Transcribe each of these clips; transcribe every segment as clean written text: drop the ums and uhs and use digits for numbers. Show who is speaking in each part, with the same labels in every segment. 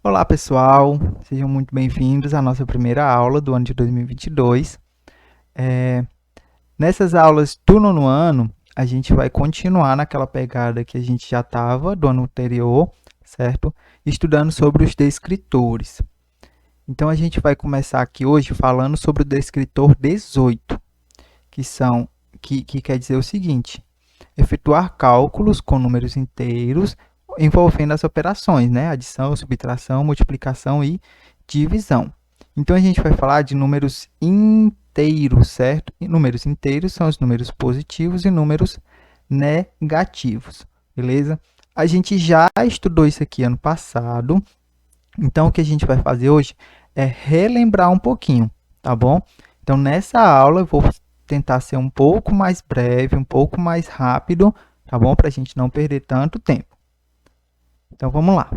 Speaker 1: Olá, pessoal. Sejam muito bem-vindos à nossa primeira aula do ano de 2022. Nessas aulas do nono ano, a gente vai continuar naquela pegada que a gente já estava do ano anterior, certo? Estudando sobre os descritores. Então, a gente vai começar aqui hoje falando sobre o descritor 18, que quer dizer o seguinte: efetuar cálculos com números inteiros envolvendo as operações, né? Adição, subtração, multiplicação e divisão. Então, a gente vai falar de números inteiros, certo? E números inteiros são os números positivos e números negativos, beleza? A gente já estudou isso aqui ano passado, então o que a gente vai fazer hoje é relembrar um pouquinho, tá bom? Então, nessa aula eu vou tentar ser um pouco mais breve, um pouco mais rápido, tá bom? Para a gente não perder tanto tempo. Então, vamos lá.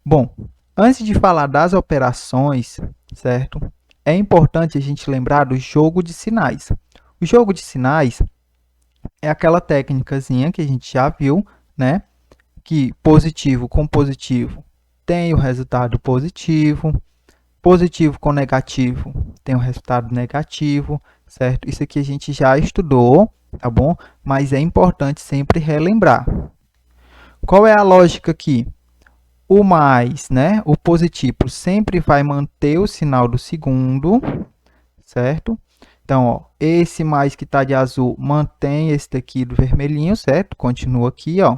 Speaker 1: Bom, antes de falar das operações, certo? É importante a gente lembrar do jogo de sinais. O jogo de sinais é aquela técnicazinha que a gente já viu, né? Que positivo com positivo tem o resultado positivo, positivo com negativo tem o resultado negativo, certo? Isso aqui a gente já estudou, tá bom? Mas é importante sempre relembrar. Qual é a lógica aqui? O mais, né? O positivo sempre vai manter o sinal do segundo, certo? Então, ó, esse mais que está de azul mantém esse daqui do vermelhinho, certo? Continua aqui, ó.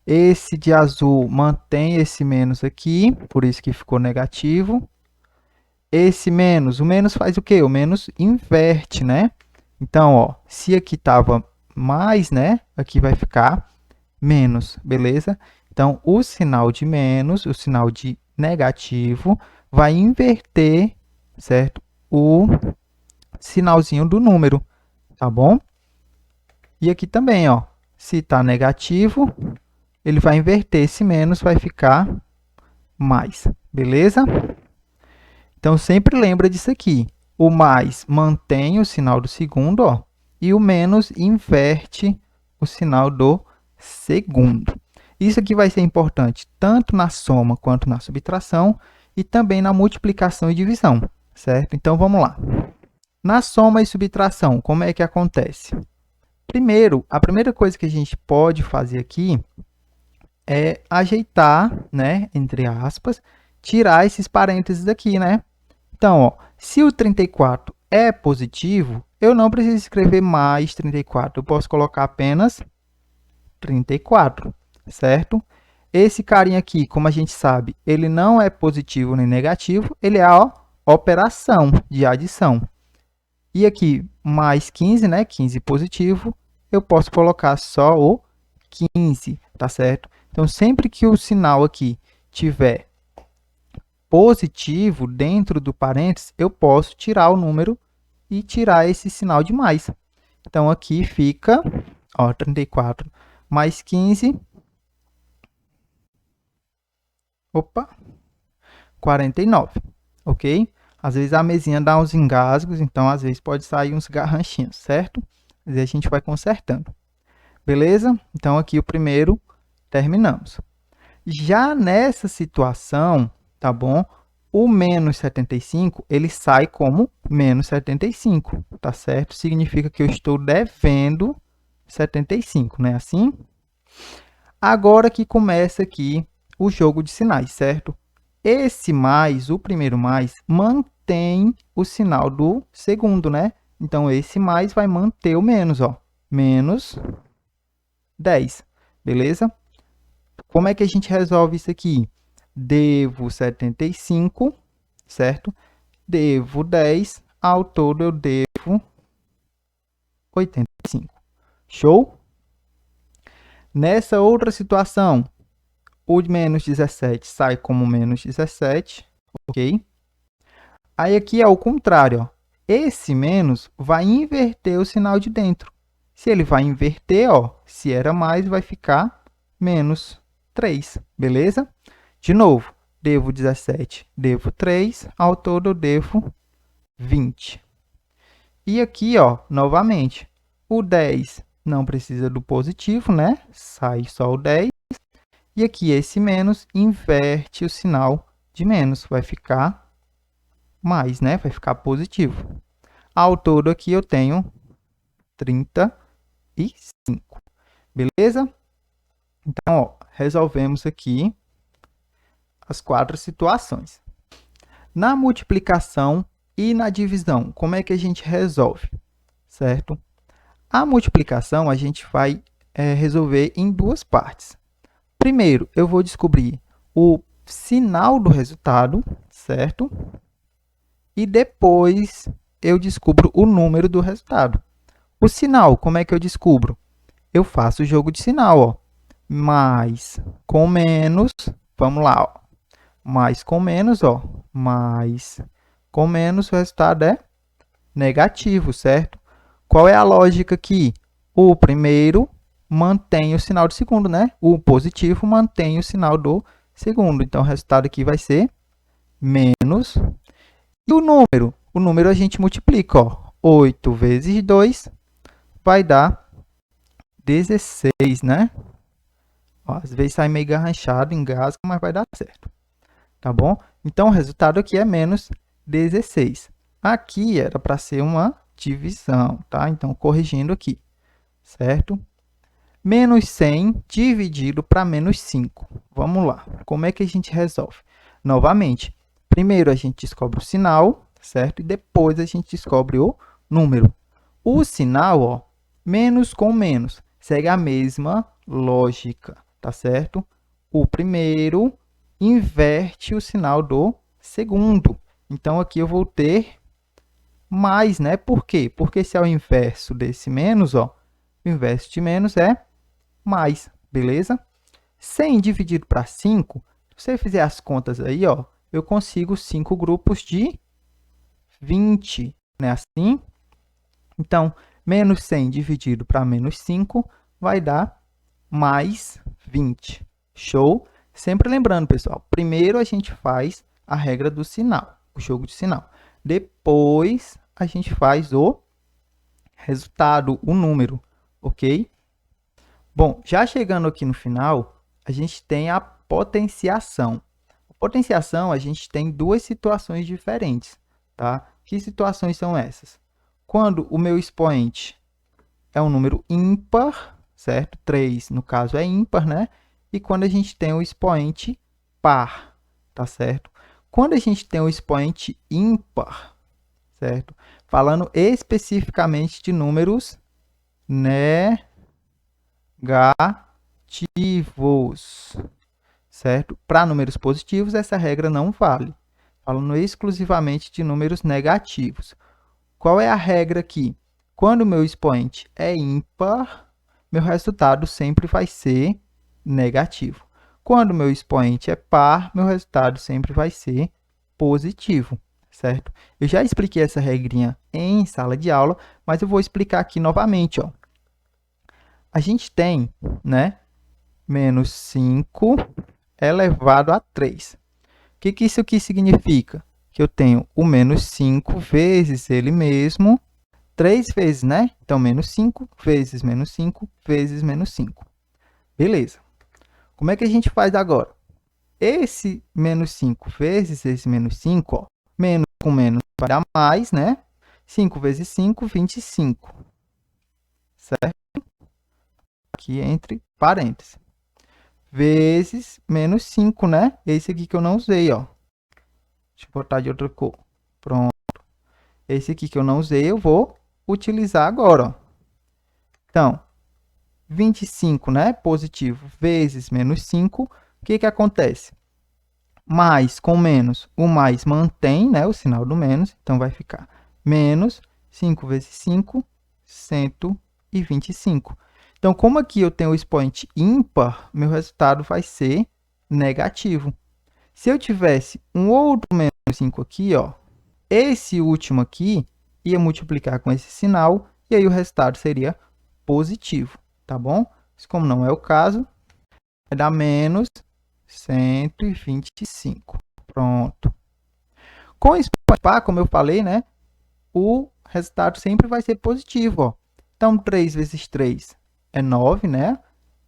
Speaker 1: Esse de azul mantém esse menos aqui, por isso que ficou negativo. Esse menos, o menos faz o quê? O menos inverte, né? Então, ó, se aqui estava mais, né? Aqui vai ficar menos, beleza? Então, o sinal de menos, o sinal de negativo, vai inverter, certo? O sinalzinho do número, tá bom? E aqui também, ó, se está negativo, ele vai inverter esse menos, vai ficar mais, beleza? Então, sempre lembra disso aqui. O mais mantém o sinal do segundo, ó, e o menos inverte o sinal do segundo. Isso aqui vai ser importante tanto na soma quanto na subtração e também na multiplicação e divisão, certo? Então, vamos lá. Na soma e subtração, como é que acontece? Primeiro, a primeira coisa que a gente pode fazer aqui é ajeitar, né, entre aspas, tirar esses parênteses aqui, né? Então, ó, se o 34 é positivo, eu não preciso escrever mais 34. Eu posso colocar apenas 34, certo? Esse carinha aqui, como a gente sabe, ele não é positivo nem negativo, ele é a operação de adição. E aqui, mais 15, né? 15 positivo, eu posso colocar só o 15, tá certo? Então, sempre que o sinal aqui tiver positivo dentro do parênteses, eu posso tirar o número e tirar esse sinal de mais. Então, aqui fica, ó, 34 mais 15, opa, 49, ok? Às vezes a mesinha dá uns engasgos, então às vezes pode sair uns garranchinhos, certo? Mas a gente vai consertando. Beleza? Então, aqui o primeiro terminamos. Já nessa situação, tá bom? O menos 75, ele sai como menos 75, tá certo? Significa que eu estou devendo 75, não é assim? Agora que começa aqui o jogo de sinais, certo? Esse mais, o primeiro mais, mantém o sinal do segundo, né? Então, esse mais vai manter o menos, ó. Menos 10, beleza? Como é que a gente resolve isso aqui? Devo 75, certo? Devo 10, ao todo eu devo 85. Show? Nessa outra situação, o menos 17 sai como menos 17, ok? Aí aqui é o contrário, ó. Esse menos vai inverter o sinal de dentro. Se ele vai inverter, ó, se era mais, vai ficar menos 3, beleza? De novo, devo 17, devo 3, ao todo eu devo 20. E aqui, ó, novamente, o 10 não precisa do positivo, né? Sai só o 10. E aqui esse menos inverte o sinal de menos, vai ficar mais, né? Vai ficar positivo. Ao todo aqui eu tenho 35, beleza? Então, ó, resolvemos aqui as 4 situações. Na multiplicação e na divisão, como é que a gente resolve? Certo? A multiplicação a gente vai resolver em 2 partes. Primeiro, eu vou descobrir o sinal do resultado, certo? E depois eu descubro o número do resultado. O sinal, como é que eu descubro? Eu faço o jogo de sinal, ó. Mais com menos, vamos lá, ó. Mais com menos, ó. Mais com menos, o resultado é negativo, certo? Qual é a lógica aqui? O primeiro mantém o sinal do segundo, né? O positivo mantém o sinal do segundo. Então, o resultado aqui vai ser menos. E o número? O número a gente multiplica, ó. 8 vezes 2 vai dar 16, né? Ó, às vezes sai meio garranchado, engasga, mas vai dar certo. Tá bom? Então, o resultado aqui é menos 16. Aqui era para ser uma divisão, tá? Então, corrigindo aqui, certo? Menos 100 dividido para menos 5. Vamos lá. Como é que a gente resolve? Novamente, primeiro a gente descobre o sinal, certo? E depois a gente descobre o número. O sinal, ó, menos com menos, segue a mesma lógica, tá certo? O primeiro inverte o sinal do segundo. Então, aqui eu vou ter mais, né? Por quê? Porque se é o inverso desse menos, ó, o inverso de menos é mais, beleza? 100 dividido para 5, se você fizer as contas aí, ó, eu consigo 5 grupos de 20, né? Assim. Então, menos 100 dividido para menos 5 vai dar mais 20. Show? Sempre lembrando, pessoal, primeiro a gente faz a regra do sinal, o jogo de sinal. Depois, a gente faz o resultado, o número, ok? Bom, já chegando aqui no final, a gente tem a potenciação. A potenciação, a gente tem 2 situações diferentes, tá? Que situações são essas? Quando o meu expoente é um número ímpar, certo? 3, no caso, é ímpar, né? E quando a gente tem o expoente par, tá certo? Quando a gente tem o expoente ímpar, certo? Falando especificamente de números negativos, certo? Para números positivos, essa regra não vale. Falando exclusivamente de números negativos. Qual é a regra aqui? Quando o meu expoente é ímpar, meu resultado sempre vai ser negativo. Quando o meu expoente é par, meu resultado sempre vai ser positivo, certo? Eu já expliquei essa regrinha em sala de aula, mas eu vou explicar aqui novamente, ó. A gente tem, né, menos 5 elevado a 3. O que isso aqui significa? Que eu tenho o menos 5 vezes ele mesmo, 3 vezes, né? Então, menos 5 vezes menos 5 vezes menos 5. Beleza. Como é que a gente faz agora? Esse menos 5 vezes esse menos 5, ó, menos com menos vai dar mais, né? 5 vezes 5, 25. Certo? Aqui entre parênteses. Vezes menos 5, né? Esse aqui que eu não usei, ó. Deixa eu botar de outra cor. Pronto. Esse aqui que eu não usei, eu vou utilizar agora, ó. Então, 25, né? Positivo vezes menos 5. O que acontece? Mais com menos, o mais mantém, né? O sinal do menos. Então, vai ficar menos 5 vezes 5, 125. Então, como aqui eu tenho o expoente ímpar, meu resultado vai ser negativo. Se eu tivesse um outro menos 5 aqui, ó, esse último aqui ia multiplicar com esse sinal e aí o resultado seria positivo, tá bom? Mas como não é o caso, vai dar menos 125. Pronto. Com o expoente par, como eu falei, né, o resultado sempre vai ser positivo, ó. Então, 3 vezes 3 é 9, né?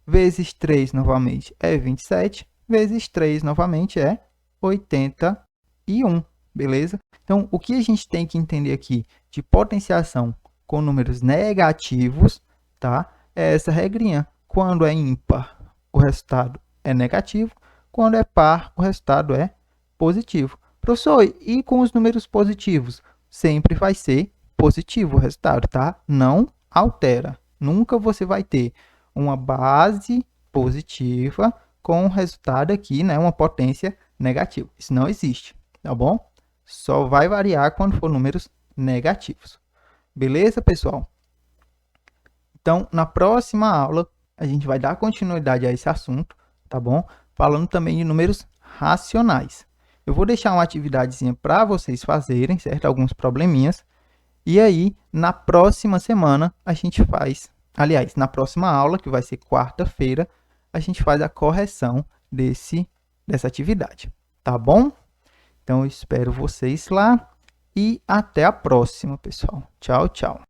Speaker 1: vezes 3 novamente é 27, vezes 3 novamente é 81, beleza? Então, o que a gente tem que entender aqui de potenciação com números negativos, tá? É essa regrinha. Quando é ímpar, o resultado é negativo. Quando é par, o resultado é positivo. Professor, e com os números positivos? Sempre vai ser positivo o resultado, tá? Não altera. Nunca você vai ter uma base positiva com o resultado aqui, né? Uma potência negativa. Isso não existe, tá bom? Só vai variar quando for números negativos. Beleza, pessoal? Então, na próxima aula, a gente vai dar continuidade a esse assunto, tá bom? Falando também de números racionais. Eu vou deixar uma atividadezinha para vocês fazerem, certo? Alguns probleminhas. E aí, na próxima semana, a gente faz... Aliás, na próxima aula, que vai ser quarta-feira, a gente faz a correção dessa atividade, tá bom? Então, eu espero vocês lá e até a próxima, pessoal. Tchau, tchau.